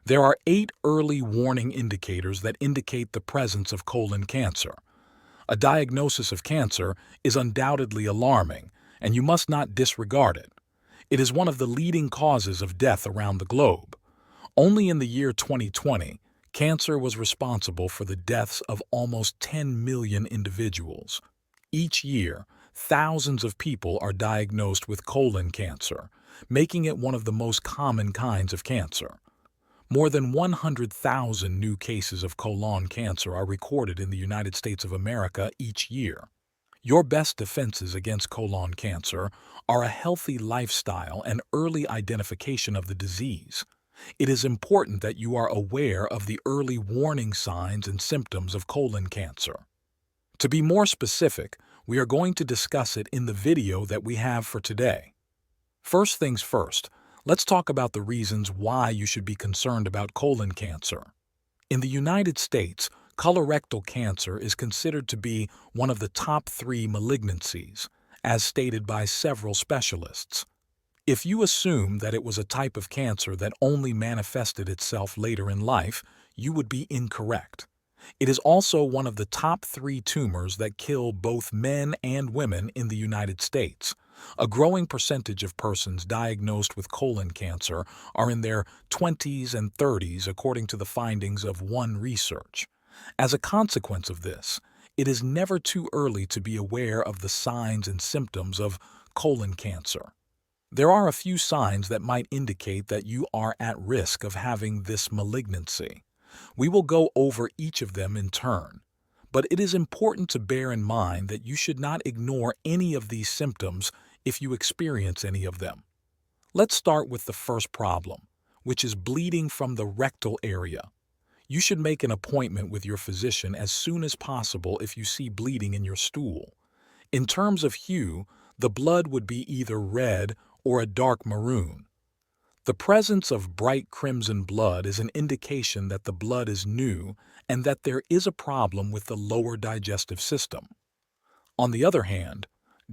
There are 8 early warning indicators that indicate the presence of colon cancer. A diagnosis of cancer is undoubtedly alarming, and you must not disregard it. It is one of the leading causes of death around the globe. Only in the year 2020, cancer was responsible for the deaths of almost 10 million individuals. Each year, thousands of people are diagnosed with colon cancer, making it one of the most common kinds of cancer. More than 100,000 new cases of colon cancer are recorded in the United States of America each year. Your best defenses against colon cancer are a healthy lifestyle and early identification of the disease. It is important that you are aware of the early warning signs and symptoms of colon cancer. To be more specific, we are going to discuss it in the video that we have for today. First things first, let's talk about the reasons why you should be concerned about colon cancer. In the United States, colorectal cancer is considered to be one of the top 3 malignancies, as stated by several specialists. If you assume that it was a type of cancer that only manifested itself later in life, you would be incorrect. It is also one of the top 3 tumors that kill both men and women in the United States. A growing percentage of persons diagnosed with colon cancer are in their 20s and 30s, according to the findings of one research. As a consequence of this, it is never too early to be aware of the signs and symptoms of colon cancer. There are a few signs that might indicate that you are at risk of having this malignancy. We will go over each of them in turn, but it is important to bear in mind that you should not ignore any of these symptoms if you experience any of them. Let's start with the first problem, which is bleeding from the rectal area. You should make an appointment with your physician as soon as possible if you see bleeding in your stool. In terms of hue, the blood would be either red or a dark maroon. The presence of bright crimson blood is an indication that the blood is new and that there is a problem with the lower digestive system. On the other hand,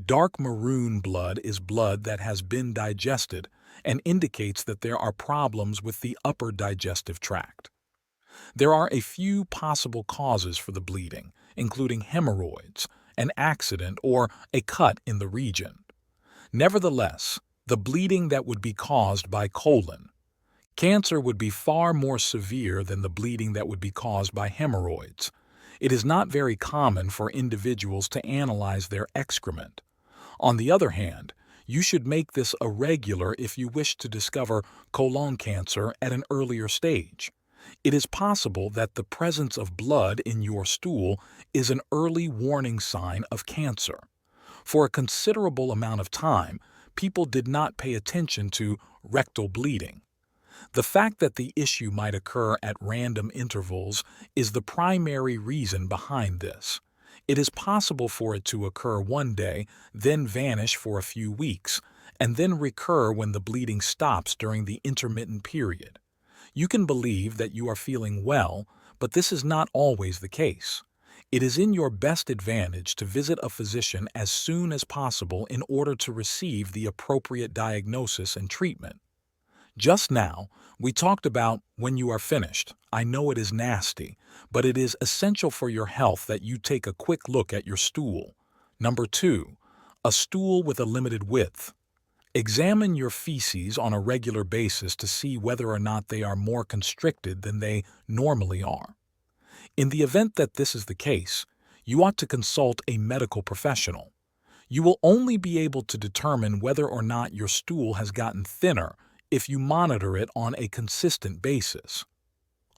dark maroon blood is blood that has been digested and indicates that there are problems with the upper digestive tract. There are a few possible causes for the bleeding, including hemorrhoids, an accident, or a cut in the region. Nevertheless, the bleeding that would be caused by colon cancer would be far more severe than the bleeding that would be caused by hemorrhoids. It is not very common for individuals to analyze their excrement. On the other hand, you should make this a regular if you wish to discover colon cancer at an earlier stage. It is possible that the presence of blood in your stool is an early warning sign of cancer. For a considerable amount of time, people did not pay attention to rectal bleeding. The fact that the issue might occur at random intervals is the primary reason behind this. It is possible for it to occur one day, then vanish for a few weeks, and then recur when the bleeding stops during the intermittent period. You can believe that you are feeling well, but this is not always the case. It is in your best advantage to visit a physician as soon as possible in order to receive the appropriate diagnosis and treatment. Just now, we talked about when you are finished. I know it is nasty, but it is essential for your health that you take a quick look at your stool. Number 2, a stool with a limited width. Examine your feces on a regular basis to see whether or not they are more constricted than they normally are. In the event that this is the case, you ought to consult a medical professional. You will only be able to determine whether or not your stool has gotten thinner if you monitor it on a consistent basis.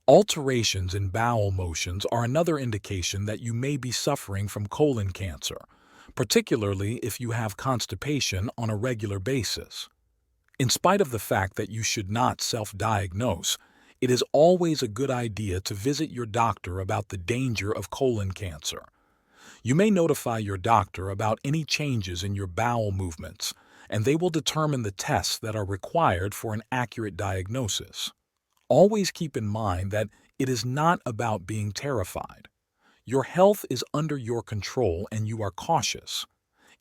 Alterations in bowel motions are another indication that you may be suffering from colon cancer, particularly if you have constipation on a regular basis. In spite of the fact that you should not self-diagnose, it is always a good idea to visit your doctor about the danger of colon cancer. You may notify your doctor about any changes in your bowel movements, and they will determine the tests that are required for an accurate diagnosis. Always keep in mind that it is not about being terrified. Your health is under your control and you are cautious.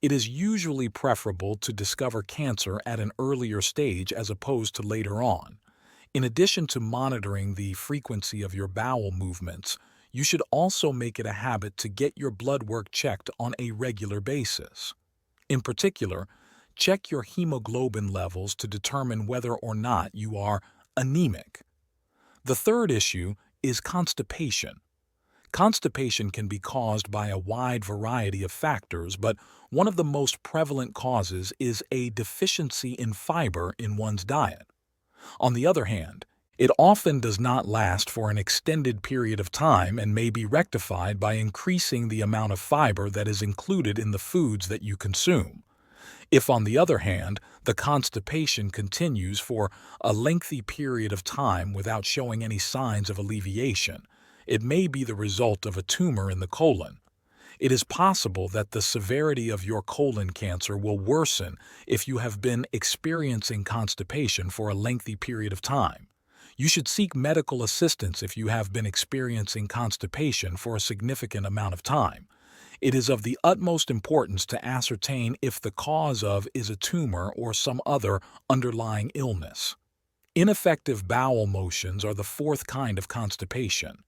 It is usually preferable to discover cancer at an earlier stage as opposed to later on. In addition to monitoring the frequency of your bowel movements, you should also make it a habit to get your blood work checked on a regular basis. In particular, check your hemoglobin levels to determine whether or not you are anemic. The third issue is constipation. Constipation can be caused by a wide variety of factors, but one of the most prevalent causes is a deficiency in fiber in one's diet. On the other hand, it often does not last for an extended period of time and may be rectified by increasing the amount of fiber that is included in the foods that you consume. If, on the other hand, the constipation continues for a lengthy period of time without showing any signs of alleviation, it may be the result of a tumor in the colon. It is possible that the severity of your colon cancer will worsen if you have been experiencing constipation for a lengthy period of time. You should seek medical assistance if you have been experiencing constipation for a significant amount of time. It is of the utmost importance to ascertain if the cause of is a tumor or some other underlying illness. Ineffective bowel motions are the fourth kind of constipation.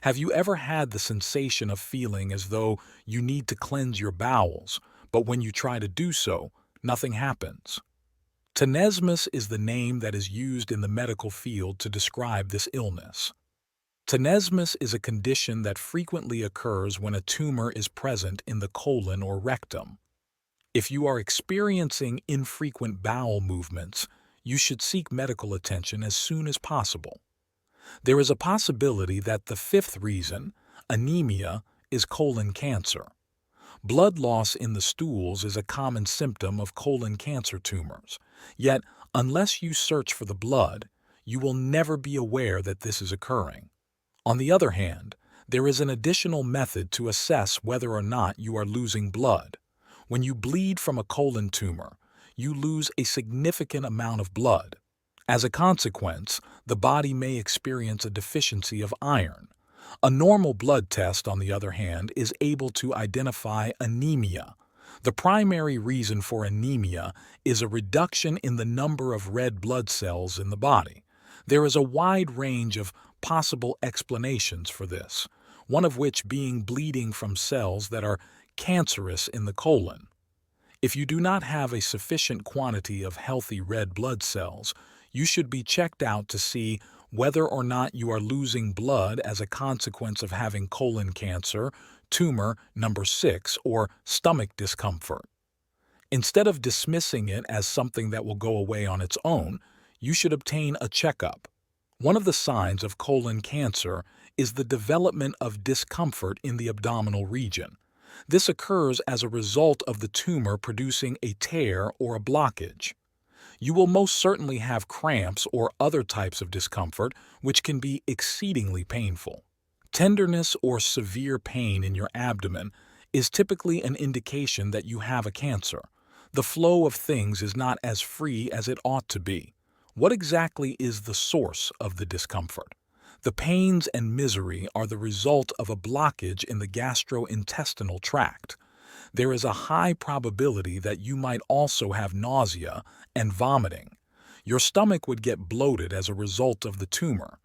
Have you ever had the sensation of feeling as though you need to cleanse your bowels, but when you try to do so, nothing happens? Tenesmus is the name that is used in the medical field to describe this illness. Tenesmus is a condition that frequently occurs when a tumor is present in the colon or rectum. If you are experiencing infrequent bowel movements, you should seek medical attention as soon as possible. There is a possibility that the fifth reason, anemia, is colon cancer. Blood loss in the stools is a common symptom of colon cancer tumors. Yet, unless you search for the blood, you will never be aware that this is occurring. On the other hand, there is an additional method to assess whether or not you are losing blood. When you bleed from a colon tumor, you lose a significant amount of blood. As a consequence, the body may experience a deficiency of iron. A normal blood test, on the other hand, is able to identify anemia. The primary reason for anemia is a reduction in the number of red blood cells in the body. There is a wide range of possible explanations for this, one of which being bleeding from cells that are cancerous in the colon. If you do not have a sufficient quantity of healthy red blood cells, you should be checked out to see whether or not you are losing blood as a consequence of having colon cancer, tumor number 6, or stomach discomfort. Instead of dismissing it as something that will go away on its own, you should obtain a checkup. One of the signs of colon cancer is the development of discomfort in the abdominal region. This occurs as a result of the tumor producing a tear or a blockage. You will most certainly have cramps or other types of discomfort, which can be exceedingly painful. Tenderness or severe pain in your abdomen is typically an indication that you have a cancer. The flow of things is not as free as it ought to be. What exactly is the source of the discomfort? The pains and misery are the result of a blockage in the gastrointestinal tract. There is a high probability that you might also have nausea and vomiting. Your stomach would get bloated as a result of the tumor.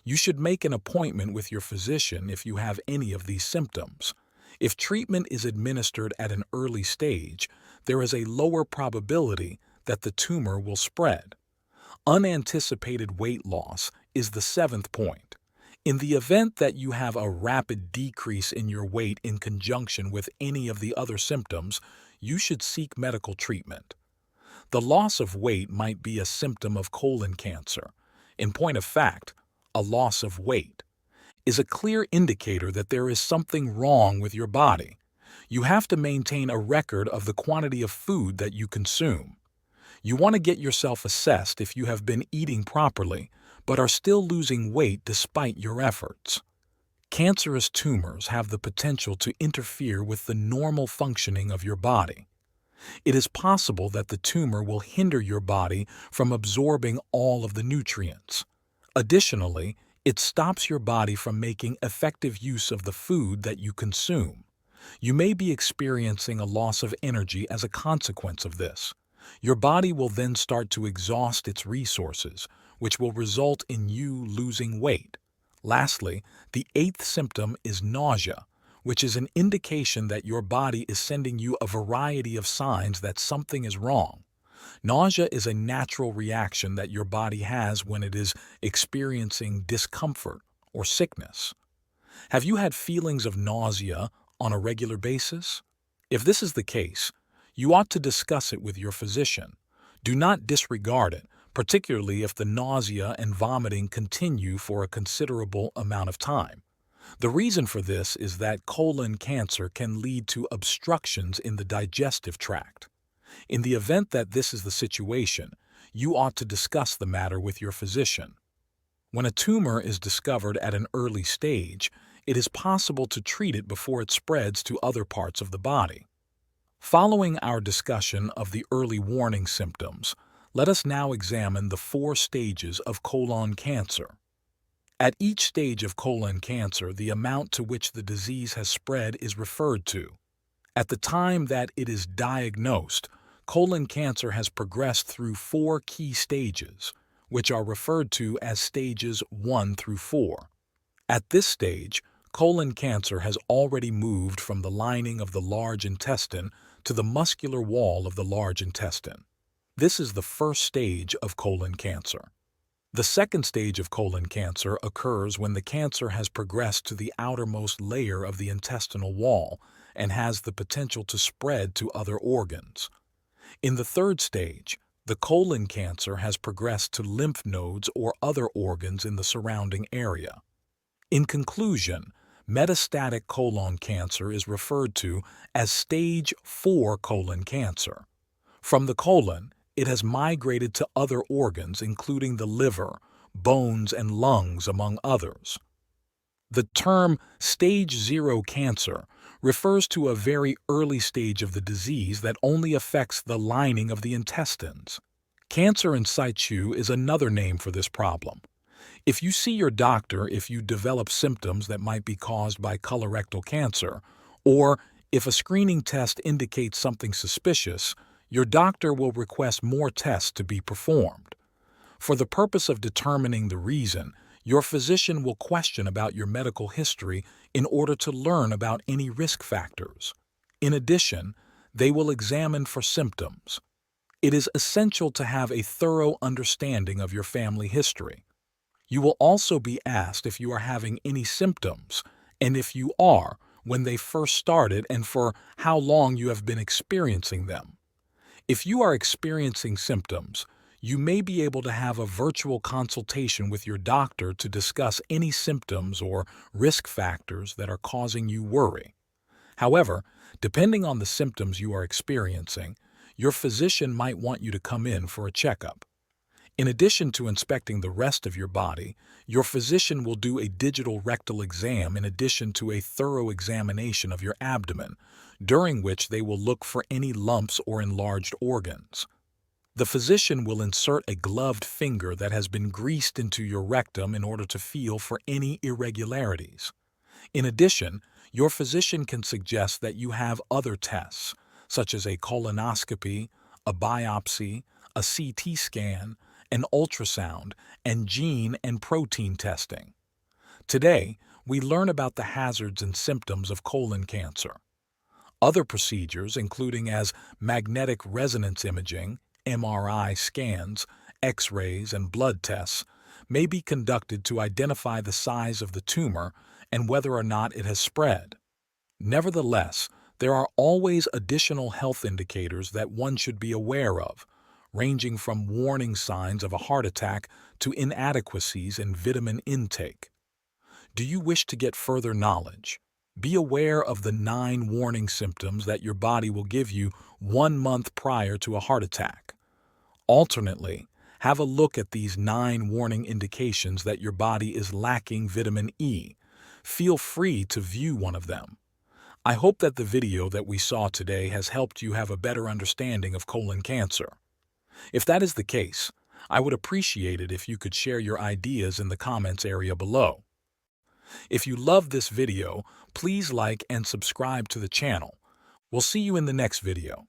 You should make an appointment with your physician if you have any of these symptoms. If treatment is administered at an early stage, there is a lower probability that the tumor will spread. Unanticipated weight loss is the seventh point. In the event that you have a rapid decrease in your weight in conjunction with any of the other symptoms, you should seek medical treatment. The loss of weight might be a symptom of colon cancer. In point of fact, a loss of weight is a clear indicator that there is something wrong with your body. You have to maintain a record of the quantity of food that you consume. You want to get yourself assessed if you have been eating properly, but are still losing weight despite your efforts. Cancerous tumors have the potential to interfere with the normal functioning of your body. It is possible that the tumor will hinder your body from absorbing all of the nutrients. Additionally, it stops your body from making effective use of the food that you consume. You may be experiencing a loss of energy as a consequence of this. Your body will then start to exhaust its resources, which will result in you losing weight. Lastly, the eighth symptom is nausea, which is an indication that your body is sending you a variety of signs that something is wrong. Nausea is a natural reaction that your body has when it is experiencing discomfort or sickness. Have you had feelings of nausea on a regular basis? If this is the case, you ought to discuss it with your physician. Do not disregard it, particularly if the nausea and vomiting continue for a considerable amount of time. The reason for this is that colon cancer can lead to obstructions in the digestive tract. In the event that this is the situation, you ought to discuss the matter with your physician. When a tumor is discovered at an early stage, it is possible to treat it before it spreads to other parts of the body. Following our discussion of the early warning symptoms, let us now examine the 4 stages of colon cancer. At each stage of colon cancer, the amount to which the disease has spread is referred to. At the time that it is diagnosed, colon cancer has progressed through 4 key stages, which are referred to as stages 1 through 4. At this stage, colon cancer has already moved from the lining of the large intestine to the muscular wall of the large intestine. This is the first stage of colon cancer. The second stage of colon cancer occurs when the cancer has progressed to the outermost layer of the intestinal wall and has the potential to spread to other organs. In the third stage, the colon cancer has progressed to lymph nodes or other organs in the surrounding area. In conclusion, metastatic colon cancer is referred to as stage 4 colon cancer. From the colon, it has migrated to other organs, including the liver, bones, and lungs, among others. The term stage 0 cancer refers to a very early stage of the disease that only affects the lining of the intestines. Cancer in situ is another name for this problem. If you see your doctor if you develop symptoms that might be caused by colorectal cancer, or if a screening test indicates something suspicious, your doctor will request more tests to be performed. For the purpose of determining the reason, your physician will question about your medical history in order to learn about any risk factors. In addition, they will examine for symptoms. It is essential to have a thorough understanding of your family history. You will also be asked if you are having any symptoms, and if you are, when they first started and for how long you have been experiencing them. If you are experiencing symptoms, you may be able to have a virtual consultation with your doctor to discuss any symptoms or risk factors that are causing you worry. However, depending on the symptoms you are experiencing, your physician might want you to come in for a checkup. In addition to inspecting the rest of your body, your physician will do a digital rectal exam in addition to a thorough examination of your abdomen, during which they will look for any lumps or enlarged organs. The physician will insert a gloved finger that has been greased into your rectum in order to feel for any irregularities. In addition, your physician can suggest that you have other tests, such as a colonoscopy, a biopsy, a CT scan, an ultrasound, and gene and protein testing. Today, we learn about the hazards and symptoms of colon cancer. Other procedures, including as magnetic resonance imaging, MRI scans, X-rays, and blood tests, may be conducted to identify the size of the tumor and whether or not it has spread. Nevertheless, there are always additional health indicators that one should be aware of, ranging from warning signs of a heart attack to inadequacies in vitamin intake. Do you wish to get further knowledge? Be aware of the 9 warning symptoms that your body will give you 1 month prior to a heart attack. Alternately, have a look at these 9 warning indications that your body is lacking vitamin E. Feel free to view one of them. I hope that the video that we saw today has helped you have a better understanding of colon cancer. If that is the case, I would appreciate it if you could share your ideas in the comments area below. If you loved this video, please like and subscribe to the channel. We'll see you in the next video.